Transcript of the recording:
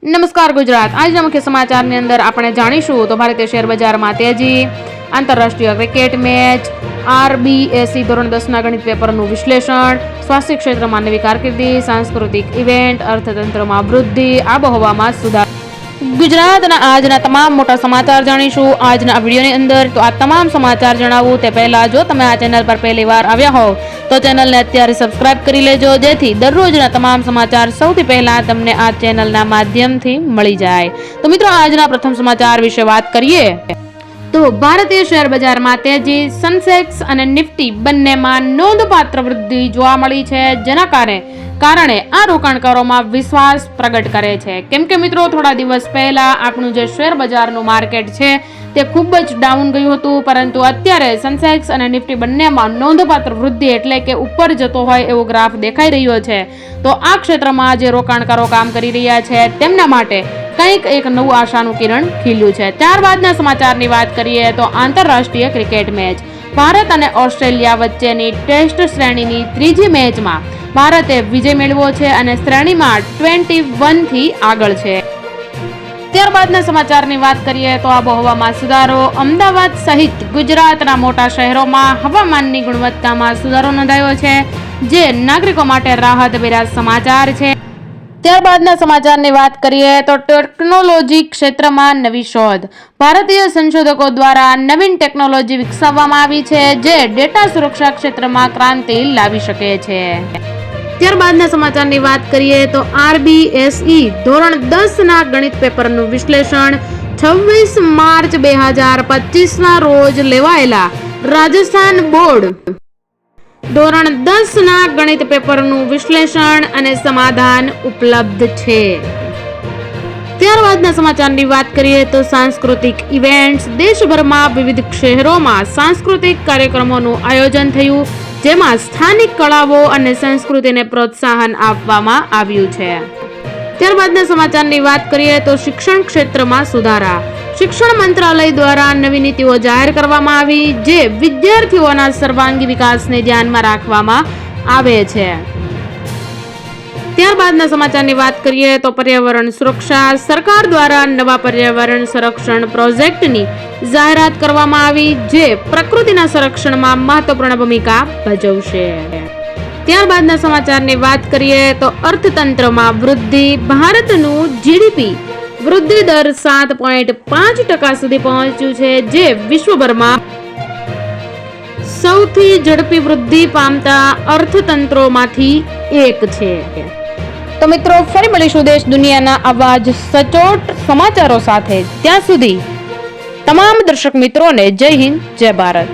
નમસ્કાર ગુજરાત. આજના મુખ્ય સમાચારની અંદર આપણે જાણીશું તો ભારતીય શેર બજારમાં તેજી, આંતરરાષ્ટ્રીય ક્રિકેટ મેચ, RBSE ધોરણ 10ના ગણિત પેપરનું વિશ્લેષણ, સ્વાસ્થ્ય ક્ષેત્રમાં નવી કારકિર્દી, સાંસ્કૃતિક ઇવેન્ટ, અર્થતંત્રમાં વૃદ્ધિ, આબોહવામાં સુધાર. ગુજરાતના આજના તમામ મોટા સમાચાર જાણીશું આજના વિડીયોની અંદર. તો આ તમામ સમાચાર જણાવું તે પહેલા જો તમે આ ચેનલ પર પહેલીવાર આવ્યા હોવ તો ચેનલને અત્યારે સબસ્ક્રાઇબ કરી લેજો, જેથી દરરોજના તમામ સમાચાર સૌથી પહેલા તમને આ ચેનલના માધ્યમથી મળી જાય. તો મિત્રો, આજના પ્રથમ સમાચાર વિશે વાત કરીએ તો ભારતીય શેર બજારમાં તેજી, સેન્સેક્સ અને નિફ્ટી બંનેમાં નોંધપાત્ર વૃદ્ધિ જોવા મળી છે, જેના કારણે આ રોકાણકારોમાં વિશ્વાસ પ્રગટ કરે છે. કેમ કે મિત્રો, થોડા દિવસ પહેલા આપણું જે શેર બજારનું માર્કેટ છે તે ખૂબ જ ડાઉન ગયું હતું, પરંતુ અત્યારે સેન્સેક્સ અને નિફ્ટી બંનેમાં નોંધપાત્ર વૃદ્ધિ એટલે કે ઉપર જતો હોય એવો ગ્રાફ દેખાઈ રહ્યો છે. તો આ ક્ષેત્રમાં જે રોકાણકારો કામ કરી રહ્યા છે તેમના માટે કંઈક એક નવું આશાનું કિરણ ખીલ્યું છે. ત્યારબાદના સમાચારની વાત કરીએ તો આંતરરાષ્ટ્રીય ક્રિકેટ મેચ, ભારત અને ઓસ્ટ્રેલિયા વચ્ચેની ટેસ્ટ શ્રેણીની ત્રીજી મેચમાં ભારતે વિજય મેળવ્યો છે અને શ્રેણીમાં 21 થી આગળ છે. ત્યારબાદના સમાચારની વાત કરીએ તો આબોહવામાં સુધારો, અમદાવાદ સહિત ગુજરાતના મોટા શહેરોમાં હવામાનની ગુણવત્તામાં સુધારો નોંધાયો છે, જે નાગરિકો માટે રાહતભેરા સમાચાર છે. ત્યારબાદના સમાચારની વાત કરીએ તો ટેકનોલોજી ક્ષેત્રમાં નવી શોધ, ભારતીય સંશોધકો દ્વારા નવીન ટેકનોલોજી વિકસાવવામાં આવી છે, જે ડેટા સુરક્ષા ક્ષેત્રમાં ક્રાંતિ લાવી શકે છે. ત્યારબાદના સમાચારની વાત કરીએ તો RBSE ધોરણ 10ના ગણિત પેપરનું વિશ્લેષણ, 26 માર્ચ 2025ના રોજ લેવાયેલા રાજસ્થાન બોર્ડ ધોરણ 10ના ગણિત પેપરનું વિશ્લેષણ અને સમાધાન ઉપલબ્ધ છે. ત્યારબાદના સમાચારની વાત કરીએ તો સાંસ્કૃતિક ઇવેન્ટ્સ, દેશભરમાં વિવિધ શહેરોમાં સાંસ્કૃતિક કાર્યક્રમોનું આયોજન થયું, જેમાં સ્થાનિક કળાઓ અને સંસ્કૃતિને પ્રોત્સાહન આપવામાં આવ્યું છે. ત્યારબાદના સમાચારની વાત કરીએ તો શિક્ષણ ક્ષેત્રમાં સુધારા, શિક્ષણ મંત્રાલય દ્વારા નવી નીતિઓ જાહેર કરવામાં આવી, જે વિદ્યાર્થીઓના સર્વાંગી વિકાસને ધ્યાનમાં રાખવામાં આવે છે. ત્યારબાદના સમાચારની વાત કરીએ તો પર્યાવરણ સુરક્ષા, સરકાર દ્વારા નવા પર્યાવરણ સંરક્ષણ પ્રોજેક્ટની જાહેરાત કરવામાં આવી, જે પ્રકૃતિના સંરક્ષણમાં મહત્વપૂર્ણ ભૂમિકા ભજવશે. ત્યારબાદના સમાચારની વાત કરીએ તો અર્થતંત્રમાં વૃદ્ધિ, ભારતનું જીડીપી વૃદ્ધિ દર 7.5% સુધી પહોંચ્યું છે, જે વિશ્વભરમાં સૌથી ઝડપી વૃદ્ધિ પામતા અર્થતંત્રોમાંથી એક છે. તો મિત્રો, ફરી મળીશું દેશ દુનિયાના આવા જ સચોટ સમાચારો સાથે. ત્યાં સુધી તમામ દર્શક મિત્રોને જય હિન્દ, જય ભારત.